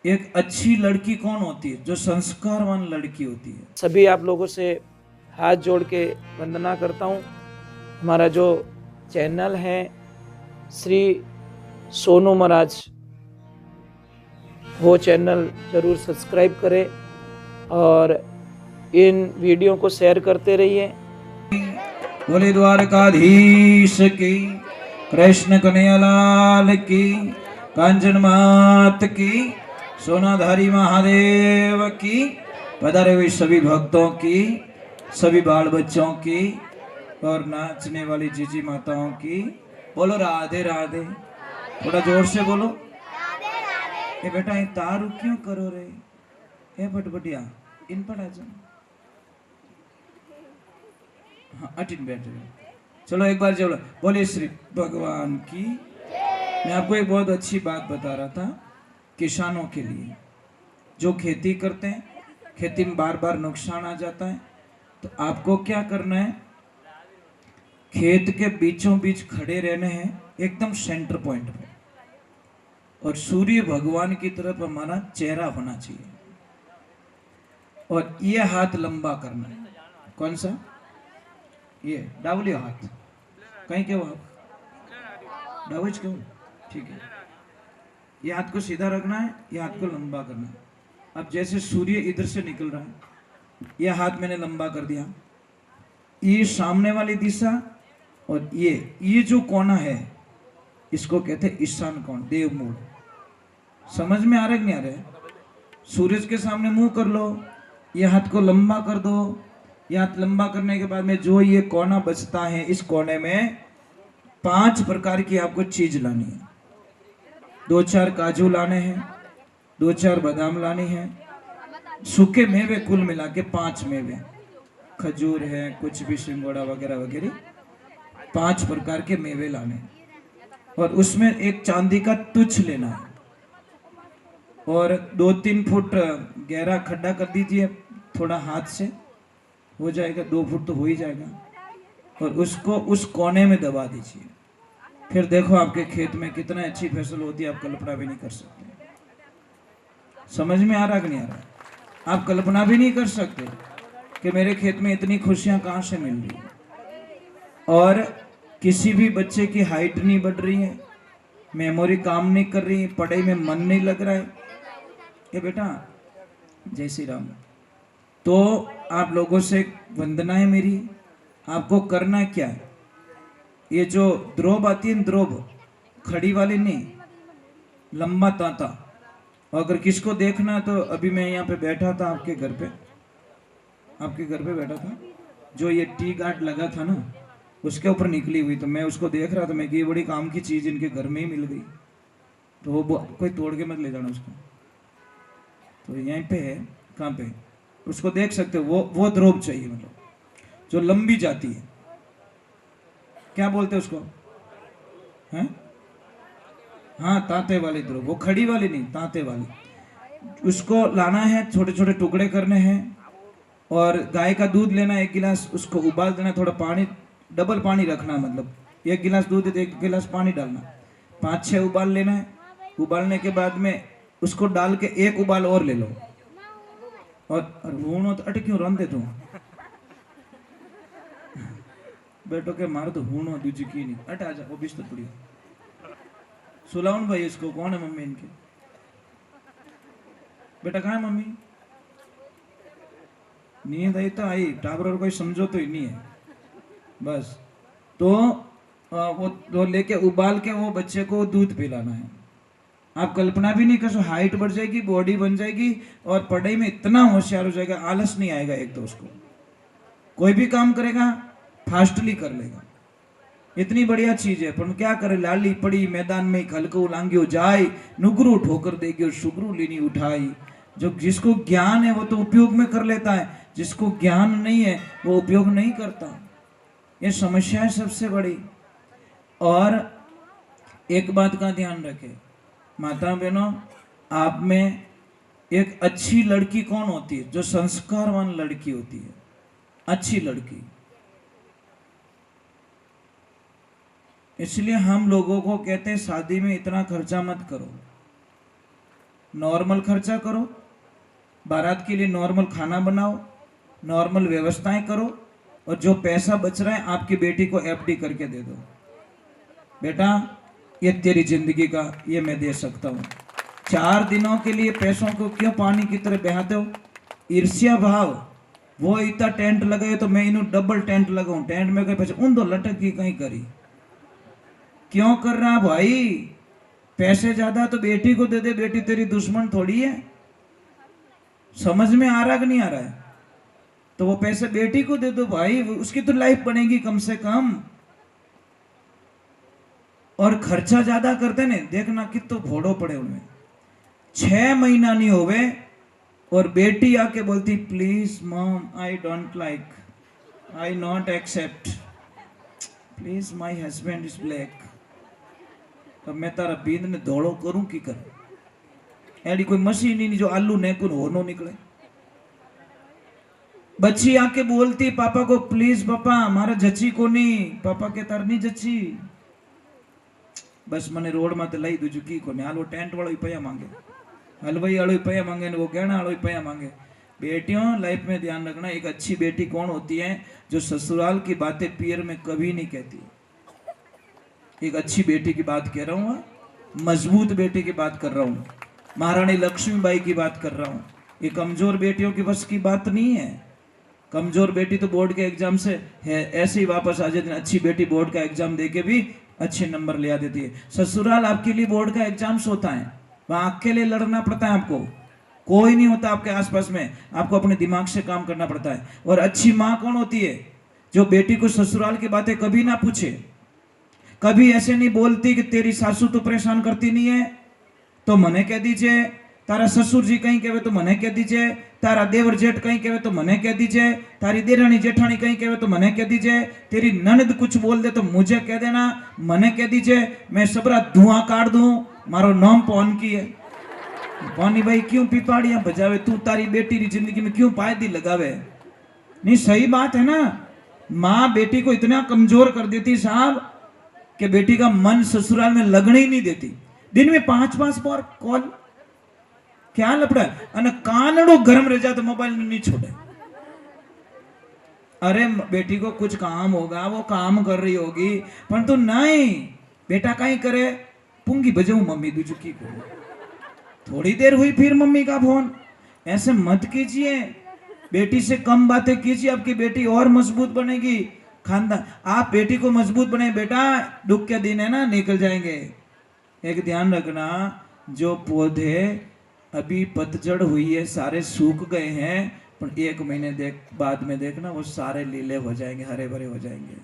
एक अच्छी लड़की कौन होती है? जो संस्कारवान लड़की होती है। सभी आप लोगों से हाथ जोड़ के वंदना करता हूँ। हमारा जो चैनल है श्री सोनू महाराज, वो चैनल ज़रूर सब्सक्राइब करें और इन वीडियो को शेयर करते रहिए। बोले द्वारकाधीश की, कृष्ण कन्हैयालाल की, कांचन मात की, सोनाधारी महादेव की, पधारे हुए सभी भक्तों की, सभी बाल बच्चों की और नाचने वाली जीजी माताओं की। बोलो राधे राधे। थोड़ा जोर से बोलो। ए बेटा, ये तारू क्यों करो रे? ए बटबटिया, इन पर आ जाओ। हाँ, अटिन बैठे। चलो एक बार चलो, बोलिए श्री भगवान की। मैं आपको एक बहुत अच्छी बात बता रहा था किसानों के लिए, जो खेती करते हैं, खेती में बार बार नुकसान आ जाता है, तो आपको क्या करना है? खेत के बीचों बीच खड़े रहने हैं, एकदम सेंटर पॉइंट पे, और सूर्य भगवान की तरफ हमारा चेहरा होना चाहिए, और ये हाथ लंबा करना है। कौन सा? ये डावलियो हाथ। कहीं क्यों आप डावज क्यों? ठीक है। ये हाथ को सीधा रखना है, ये हाथ को लंबा करना है। अब जैसे सूर्य इधर से निकल रहा है, ये हाथ मैंने लंबा कर दिया, ये सामने वाली दिशा, और ये जो कोना है इसको कहते हैं ईशान कोण, देव मूल। समझ में आ रहा है कि नहीं आ रहा है? सूरज के सामने मुंह कर लो, ये हाथ को लंबा कर दो। ये हाथ लंबा करने के बाद में जो ये कोना बचता है, इस कोने में 5 प्रकार की आपको चीज लानी है। 2-4 काजू लाने हैं, 2-4 बादाम लाने हैं, सूखे मेवे कुल मिला के 5 मेवे, खजूर है, कुछ भी सिंगोड़ा वगैरह वगैरह, 5 प्रकार के मेवे लाने हैं। और उसमें एक चांदी का तुच्छ लेना है, और 2-3 फुट गहरा खड्डा कर दीजिए, थोड़ा हाथ से हो जाएगा, 2 फुट तो हो ही जाएगा, और उसको उस कोने में दबा दीजिए। फिर देखो आपके खेत में कितना अच्छी फसल होती है, आप कल्पना भी नहीं कर सकते। समझ में आ रहा कि नहीं आ रहा? आप कल्पना भी नहीं कर सकते कि मेरे खेत में इतनी खुशियां कहां से मिल रही है। और किसी भी बच्चे की हाइट नहीं बढ़ रही है, मेमोरी काम नहीं कर रही है, पढ़ाई में मन नहीं लग रहा है। ये बेटा, जय श्री राम। तो आप लोगों से वंदना है मेरी। आपको करना क्या है? ये जो द्रोब आती है, द्रोब खड़ी वाली नहीं, लंबा तांता। अगर किसको देखना है तो अभी मैं यहाँ पे बैठा था आपके घर पे, आपके घर पे बैठा था, जो ये टी गार्ड लगा था ना, उसके ऊपर निकली हुई, तो मैं उसको देख रहा था। मैं कि ये बड़ी काम की चीज इनके घर में ही मिल गई, तो वो कोई तोड़ के मत ले जाना उसको। तो यहीं पे है, कहाँ पे? उसको देख सकते हो, वो द्रोब चाहिए, मतलब जो लंबी जाती है। क्या बोलते हैं उसको? हैं? हाँ, तांते वाली द्रोब, वो खड़ी वाली नहीं, तांते वाली। उसको लाना है, छोटे छोटे टुकड़े करने हैं, और गाय का दूध लेना 1 गिलास, उसको उबाल देना, थोड़ा पानी, डबल पानी रखना, मतलब 1 गिलास दूध है तो 1 गिलास पानी डालना, 5-6 उबाल लेना है। उबालने के बाद में उसको डाल के 1 उबाल और ले लो। और हूणो तो अट क्यों रंधे तू? बेटो के मारो तो हूणो दूजी की नहीं, अट आ जा, वो बिस्तर पड़ी। सुलाउन भाई इसको, कौन है मम्मी इनके? बेटा कहाँ है मम्मी? नींद आई तो आई, टाबर और कोई समझो तो ही नहीं है बस। तो वो लेके उबाल के वो बच्चे को दूध पिलाना है। आप कल्पना भी नहीं कर सकते, हाइट बढ़ जाएगी, बॉडी बन जाएगी, और पढ़ाई में इतना होशियार हो जाएगा, आलस नहीं आएगा। एक तो उसको कोई भी काम करेगा फास्टली कर लेगा, इतनी बढ़िया चीज है। पर क्या करे, लाली पड़ी मैदान में खलको लांगियो जाए, नुगरू ठोकर देगी और शुगरू लीनी उठाई। जो जिसको ज्ञान है वो तो उपयोग में कर लेता है, जिसको ज्ञान नहीं है वो उपयोग नहीं करता। ये समस्या है सबसे बड़ी। और एक बात का ध्यान रखें माता बहनों, आप में एक अच्छी लड़की कौन होती है? जो संस्कारवान लड़की होती है, अच्छी लड़की। इसलिए हम लोगों को कहते हैं शादी में इतना खर्चा मत करो। नॉर्मल खर्चा करो, बारात के लिए नॉर्मल खाना बनाओ, नॉर्मल व्यवस्थाएं करो, और जो पैसा बच रहा है आपकी बेटी को एफडी करके दे दो। बेटा ये तेरी जिंदगी का, ये मैं दे सकता हूँ। 4 दिनों के लिए पैसों को क्यों पानी की तरह बहाते हो? ईर्ष्या भाव। वो इतना टेंट लगाए तो मैं इन्हों डबल टेंट लगाऊं, टेंट में कहीं पैसे उन दो लटक की कहीं करी। क्यों कर रहा भाई? पैसे ज्यादा तो बेटी को दे दे, बेटी तेरी दुश्मन थोड़ी है। समझ में आ रहा कि नहीं आ रहा है? तो वो पैसे बेटी को दे दो भाई, उसकी तो लाइफ बनेगी कम से कम। और खर्चा ज्यादा करते ने, देखना कितो घोड़ो पड़े उनमें। 6 महीना नहीं होवे और बेटी आके बोलती please mom I don't like, I not accept, please my husband is black. अब मैं तारा बींद ने धोड़ो करूं की कर? एडी कोई मशीन ही नहीं जो आलू नेकुन हो नो निकले। बच्ची आके बोलती पापा को प्लीज पापा मारा जची को नहीं, पापा के तार नहीं जची, बस मने रोड में लई दूजू की को हाल। वो टेंट वालों पैया मांगे, हलवाई वालों पैया मांगे, वो गहना वालों पैया मांगे। बेटियों लाइफ में ध्यान रखना, एक अच्छी बेटी कौन होती है? जो ससुराल की बातें पियर में कभी नहीं कहती। एक अच्छी बेटी की बात कह रहा हूँ, मजबूत बेटी की बात कर रहा हूँ, महारानी लक्ष्मीबाई की बात कर रहा हूँ। ये कमजोर बेटियों की बस की बात नहीं है। कमजोर बेटी तो बोर्ड के एग्जाम से है ऐसे ही वापस आ जाती है। अच्छी बेटी बोर्ड का एग्जाम देके भी अच्छे नंबर ले आ देती है। ससुराल आपके लिए बोर्ड का एग्जाम्स होता है, वहां अकेले लड़ना पड़ता है आपको, कोई नहीं होता आपके आसपास में, आपको अपने दिमाग से काम करना पड़ता है। और अच्छी माँ कौन होती है? जो बेटी को ससुराल की बातें कभी ना पूछे, कभी ऐसे नहीं बोलती कि तेरी सासू तो परेशान करती नहीं है तो मने कह दीजिए, तारा ससुर जी कहीं कहे तो मने कह दीजिए, तारा देवर जेठ कहीं कहे तो मने कह दीजिए, तारी देरानी जेठानी कहीं कहे तो मने कह दीजिए, तेरी ननद कुछ बोल दे तो मुझे कह देना, मने कह दीजिए, मैं सबरा धुआं काट दूं, मारो नाम पौन की है। पानी भाई क्यों पिपाड़ियां बजावे? तू तारी बेटी की जिंदगी में क्यों पायदी लगावे? नहीं सही बात है ना। माँ बेटी को इतना कमजोर कर देती साहब कि बेटी का मन ससुराल में लगने ही नहीं देती। दिन में 5-5 बार कॉल, क्या लपड़ा है? कानड़ो गरम रह जाए तो मोबाइल नहीं छोड़े। अरे बेटी को कुछ काम होगा, वो काम कर रही होगी, परंतु नहीं, बेटा कहीं करे पुंगी बजाऊ मम्मी दुजुकी को, थोड़ी देर हुई फिर मम्मी का फोन। ऐसे मत कीजिए, बेटी से कम बातें कीजिए, आपकी बेटी और मजबूत बनेगी। खानदान आप बेटी को मजबूत बने, बेटा दुख के दिन है ना निकल जाएंगे। एक ध्यान रखना, जो पौधे अभी पतझड़ हुई है, सारे सूख गए हैं, पर 1 महीने बाद में देखना वो सारे लीले हो जाएंगे, हरे भरे हो जाएंगे।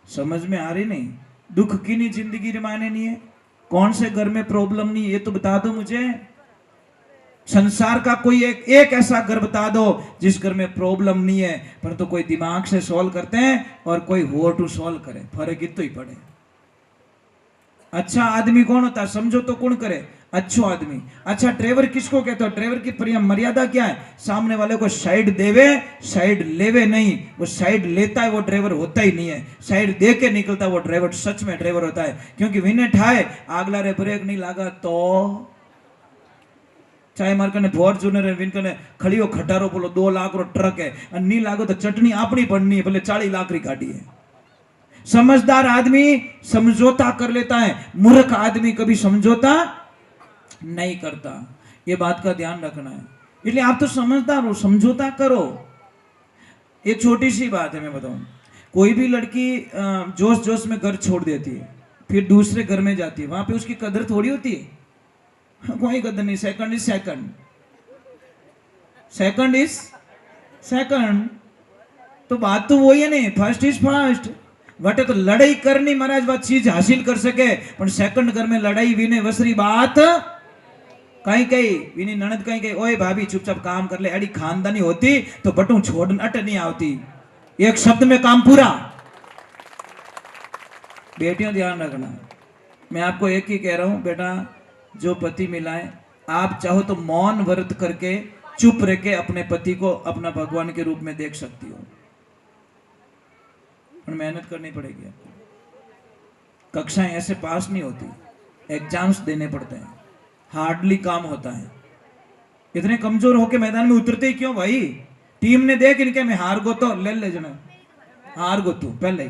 समझ में आ रही नहीं? दुख की नहीं जिंदगी रमाने नहीं है। कौन से घर में प्रॉब्लम नहीं है ये तो बता दो मुझे। संसार का कोई एक ऐसा घर बता दो जिस घर में प्रॉब्लम नहीं है, पर तो कोई दिमाग से सॉल्व करते हैं और कोई हो टू सॉल्व करे, फर्क इतना ही पड़े। अच्छा आदमी कौन होता है समझो तो? कौन करे? अच्छो आदमी। अच्छा ड्राइवर किसको कहते हो? ड्राइवर की प्रिय मर्यादा क्या है? सामने वाले को साइड देवे, साइड लेवे नहीं। वो साइड लेता है वो ड्राइवर होता ही नहीं है, साइड दे के निकलता है वो ड्राइवर सच में ड्राइवर होता है। क्योंकि विने ठाए आगला रे ब्रेक नहीं लगा तो चाहे मार कने फॉर्च्यूनर है, विन कने खड़ियो खटारो बोलो 2 लाख रो ट्रक है, और नहीं लागो तो चटनी अपनी पड़नी है, भले 40 लाख री गाड़ी है। समझदार आदमी समझौता कर लेता है, मूर्ख आदमी कभी समझौता नहीं करता। ये बात का ध्यान रखना है। इसलिए आप तो समझदार हो, समझौता करो। एक छोटी सी बात है मैं बताऊं, कोई भी लड़की जोश जोश में घर छोड़ देती है, फिर दूसरे घर में जाती है, वहां पे उसकी कदर थोड़ी होती है। कोई कदर नहीं। Second is second, second is second. तो बात तो वही है नहीं, फर्स्ट इज फर्स्ट। वटे तो लड़ाई करनी महाराज, बात चीज हासिल कर सके, पर सेकंड घर में लड़ाई विने वसरी बात कहीं कहीं विनी ननद कहीं कहीं ओए भाभी चुपचाप काम कर ले, अड़ी खानदानी होती तो बटू छोड़ अट नहीं आवती। एक शब्द में काम पूरा। बेटियों ध्यान रखना, मैं आपको एक ही कह रहा हूं बेटा, जो पति मिलाए आप चाहो तो मौन व्रत करके चुप रह के अपने पति को अपना भगवान के रूप में देख सकती हो, पर मेहनत करनी पड़ेगी आपको। कक्षाएं ऐसे पास नहीं होती, एग्जाम्स देने पड़ते हैं। हार्डली काम होता है। इतने कमजोर होके मैदान में उतरते ही क्यों भाई? टीम ने देख इनके में हार गो तो ले जना हार गो तू पहले ही।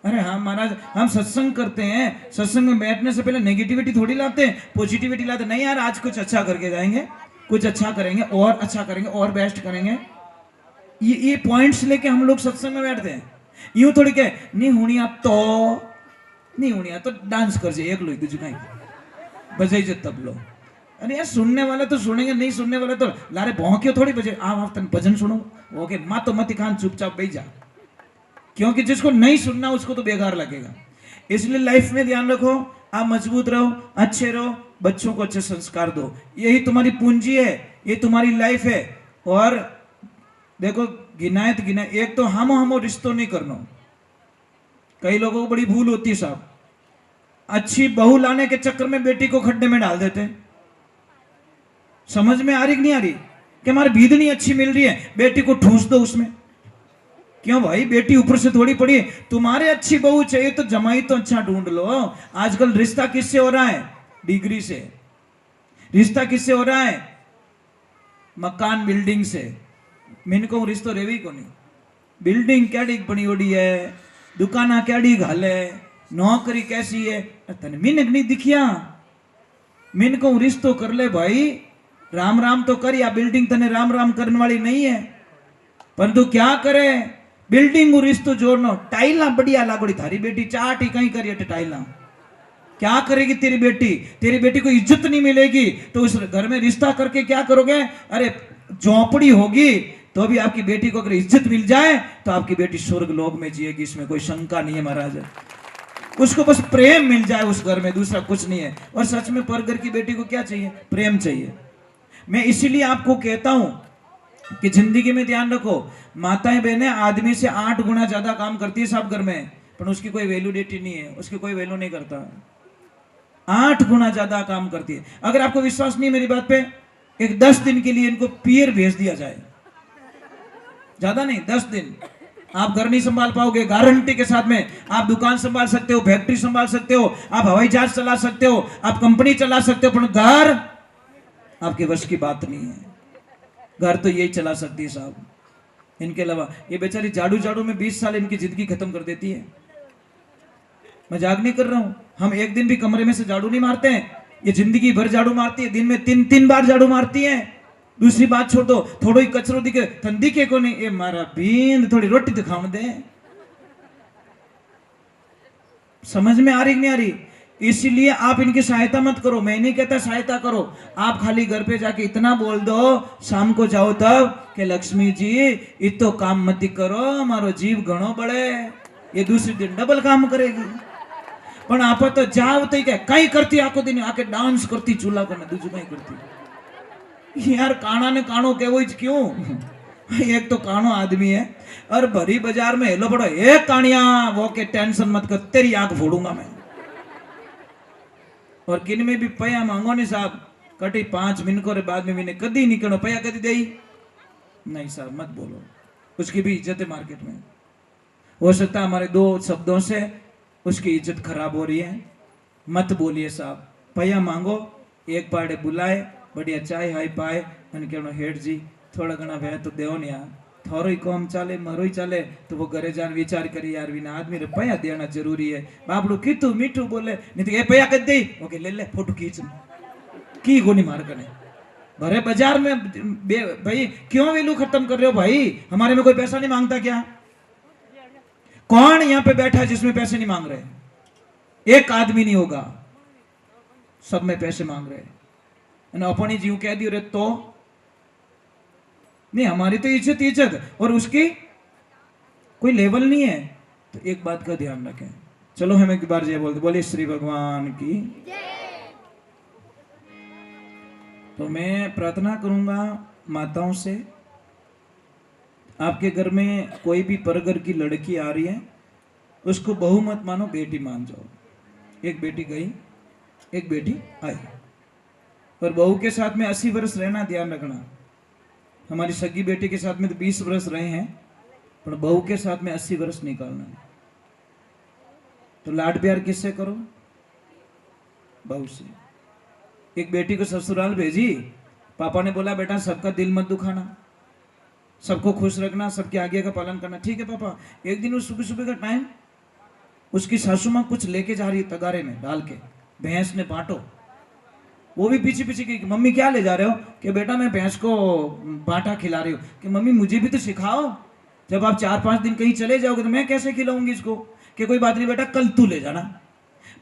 अरे हाँ महाराज, हम सत्संग करते हैं, सत्संग में बैठने से पहले नेगेटिविटी थोड़ी लाते हैं, पॉजिटिविटी लाते नहीं यार आज कुछ अच्छा करके जाएंगे, कुछ अच्छा करेंगे और अच्छा करेंगे और बेस्ट करेंगे। ये पॉइंट्स लेके हम लोग सत्संग में बैठते हैं। यूं थोड़ी के नहीं होनी आप तो नहीं होनी तो डांस कर जाए एक लो तुझे कहीं बजाई जे तब लो। अरे यार सुनने वाले तो सुनेंगे, नहीं सुनने वाले तो लारे भौंके थोड़ी बजे आप तन भजन सुनो ओके माँ तो मत खान चुपचाप बैठ जा, क्योंकि जिसको नहीं सुनना उसको तो बेकार लगेगा। इसलिए लाइफ में ध्यान रखो, आप मजबूत रहो, अच्छे रहो, बच्चों को अच्छे संस्कार दो, यही तुम्हारी पूंजी है, ये तुम्हारी लाइफ है। और देखो गिनायत गिनाए, एक तो हम रिश्तों नहीं करना। कई लोगों को बड़ी भूल होती है साहब, अच्छी बहू लाने के चक्कर में बेटी को खड्डे में डाल देते। समझ में आ रही कि नहीं आ रही कि हमारी भीदनी अच्छी मिल रही है, बेटी को ठूस दो उसमें। क्यों भाई, बेटी ऊपर से थोड़ी पड़ी है। तुम्हारे अच्छी बहू चाहिए तो जमाई तो अच्छा ढूंढ लो। आजकल रिश्ता किससे हो रहा है? डिग्री से। रिश्ता किससे हो रहा है? मकान बिल्डिंग से। मैंने कहूँ रिश्तो रेवी को नहीं, बिल्डिंग कैडी बनी ओडी है, दुकाना कैडी घाले, नौकरी कैसी है, तने मिनक नहीं दिखिया। मैंने कहूँ रिश्तो कर ले भाई, राम राम तो कर, या बिल्डिंग तने राम राम करने वाली नहीं है। परंतु क्या करे, बिल्डिंग और रिश्तो जोड़ना, टाइला बढ़िया लागोड़ी, थारी बेटी चाट ही कहीं करिए टाइला, क्या करेगी तेरी बेटी? तेरी बेटी को इज्जत नहीं मिलेगी तो उस घर में रिश्ता करके क्या करोगे? अरे झोंपड़ी होगी तो भी आपकी बेटी को अगर इज्जत मिल जाए तो आपकी बेटी स्वर्ग लोक में जिएगी, इसमें कोई शंका नहीं है महाराज। उसको बस प्रेम मिल जाए उस घर में, दूसरा कुछ नहीं है। और सच में पर घर की बेटी को क्या चाहिए? प्रेम चाहिए। मैं इसीलिए आपको कहता हूं कि जिंदगी में ध्यान रखो, माताएं बहनें आदमी से 8 गुना ज्यादा काम करती है सब घर में, पर उसकी कोई वैल्यूडिटी नहीं है, उसकी कोई वैल्यू नहीं करता। 8 गुना ज्यादा काम करती है। अगर आपको विश्वास नहीं मेरी बात पे, एक 10 दिन के लिए इनको पियर भेज दिया जाए, ज्यादा नहीं 10 दिन, आप घर नहीं संभाल पाओगे गारंटी के साथ में। आप दुकान संभाल सकते हो, फैक्ट्री संभाल सकते हो, आप हवाई जहाज चला सकते हो, आप कंपनी चला सकते हो, पर घर आपके वश की बात नहीं है। घर तो यही चला सकती है साहब, इनके अलावा। ये बेचारी झाड़ू झाड़ू में 20 साल इनकी जिंदगी खत्म कर देती है। मजाक नहीं कर रहा हूं, हम एक दिन भी कमरे में से झाड़ू नहीं मारते हैं, ये जिंदगी भर झाड़ू मारती है, दिन में 3 बार झाड़ू मारती है। दूसरी बात छोड़ दो, थोड़ो ही कचरो दिखे तन दिखे को नहीं, ये मारा बींद थोड़ी रोटी तो खाने दे। समझ में आ रही नहीं आ रही? इसलिए आप इनकी सहायता मत करो, मैं नहीं कहता सहायता करो, आप खाली घर पे जाके इतना बोल दो शाम को जाओ तब कि लक्ष्मी जी इतो काम मत करो, हमारो जीव घणो बढ़े, ये दूसरी दिन डबल काम करेगी। पण आप तो जाओ तो कई करती, आखो दिन आके डांस करती चूल्हा को, दूसरी कई करती। यार काना ने कानो केवो क्यों? एक तो कानो आदमी है और भरी बाजार में हेलो पड़ो, एक कानिया वो के टेंशन मत कर, तेरी आंख फोड़ूंगा मैं। और किन में भी पया मांगो नहीं साहब, कटी 5 मिनटों के बाद में मैंने कदी नहीं करो पया कदी दे नहीं साहब, मत बोलो, उसकी भी इज्जत है मार्केट में। हो सकता है हमारे 2 शब्दों से उसकी इज्जत खराब हो रही है, मत बोलिए साहब। पया मांगो, एक पाड़े बुलाए, बढ़िया चाय हाई पाए, मैंने कहना हेठ जी थोड़ा घना वह तो देव नहीं, यार थोड़ो ही कम चाले मरो ही चाले, तो वो घरे जान विचार करी यार विना आदमी रे पया देना जरूरी है। बापड़ू कीटू मीठू बोले नहीं तो ये पया कर दे, ओके ले ले फोटो खींच की गोनी मार कने भरे बाजार में। भाई क्यों वैल्यू खत्म कर रहे हो भाई? हमारे में कोई पैसा नहीं मांगता क्या? कौन यहां पे बैठा है जिसमें पैसे नहीं मांग रहे? एक आदमी नहीं होगा, सब में पैसे मांग रहे। अपनी जीव कह दी रे तो नहीं, हमारी तो इज्जत इज्जत और उसकी कोई लेवल नहीं है। तो एक बात का ध्यान रखें। चलो हम एक बार जय बोलते, बोले श्री भगवान की। तो मैं प्रार्थना करूंगा माताओं से, आपके घर में कोई भी परघर की लड़की आ रही है, उसको बहू मत मानो, बेटी मान जाओ। एक बेटी गई, एक बेटी आई, और बहू के साथ में 80 वर्ष रहना ध्यान रखना। हमारी सगी बेटी के साथ में तो 20 वर्ष रहे हैं, पर बहू के साथ में 80 वर्ष निकालना है। तो लाड प्यार किससे करो? बहू से। एक बेटी को ससुराल भेजी, पापा ने बोला बेटा सबका दिल मत दुखाना, सबको खुश रखना, सबके आज्ञा का पालन करना। ठीक है पापा। एक दिन उस सुबह सुबह का टाइम उसकी सासू माँ कुछ लेके जा रही है तगारे में डाल के, भैंस ने बांटो। वो भी पीछे पीछे की, मम्मी क्या ले जा रहे हो? कि बेटा मैं भैंस को बांटा खिला रही हूँ। कि मम्मी मुझे भी तो सिखाओ, जब आप 4-5 दिन कहीं चले जाओगे तो मैं कैसे खिलाऊंगी इसको? कि कोई बात नहीं बेटा, कल तू ले जाना।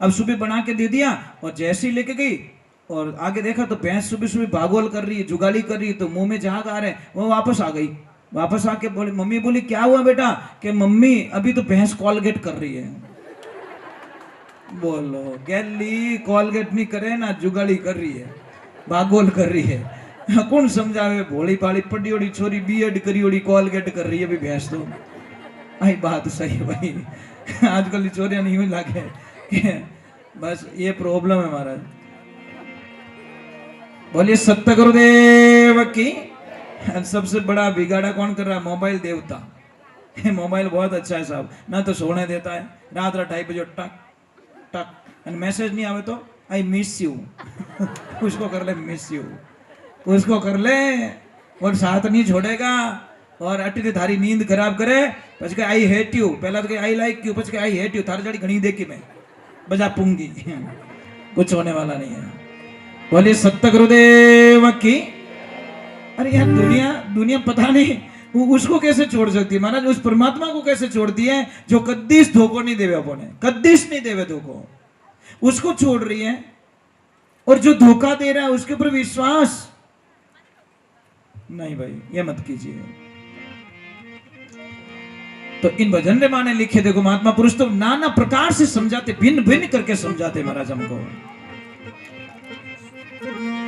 अब सुबह बना के दे दिया और जैसे ही लेके गई और आगे देखा तो भैंस सुबह सुबह भागोल कर रही है, जुगाली कर रही है, तो मुंह में झाग आ रहे हैं। वो वापस आ गई। वापस आके बोली, मम्मी बोली क्या हुआ बेटा? कि मम्मी अभी तो भैंस कॉलगेट कर रही है। बोलो गैली कॉलगेट नहीं करे ना, जुगाली कर रही है, भागोल कर रही है। कौन समझावे? भोली भाली पड़ी ओड़ी छोरी बीएड करी ओड़ी कॉलगेट कर रही है अभी भैंस तो। आई बात सही है भाई। आजकल चोरियां नहीं हुई लागे। बस ये प्रॉब्लम है महाराज। बोलिए सत्य गुरुदेव की। सबसे बड़ा बिगाड़ा कौन कर रहा है? मोबाइल देवता। मोबाइल बहुत अच्छा है साहब, ना तो सोने देता है, रात 2:30 बजे टक टक, मैसेज नहीं आवे तो आई मिस यू। उसको कर ले मिस यू, उसको कर ले, और साथ नहीं छोड़ेगा। और अटी थारी नींद खराब करे, पछ के आई हेट यू, पहला तो के आई लाइक यू, पछ के आई हेट यू, थारी जड़ी घनी देखी मैं बजा पूंगी। कुछ होने वाला नहीं है। बोलिए सत्य गुरुदेव की। अरे यार दुनिया पता नहीं वो उसको कैसे छोड़ सकती है महाराज, उस परमात्मा को कैसे छोड़ती है जो कद्दीस धोखो नहीं देवे, अपने कद्दीस नहीं देवे धोखो, उसको छोड़ रही है। और जो धोखा दे रहा है उसके ऊपर विश्वास नहीं भाई, ये मत कीजिए। तो इन भजन रे माने लिखे देखो, महात्मा पुरुष तो नाना प्रकार से समझाते, भिन्न भिन्न करके समझाते महाराज हमको।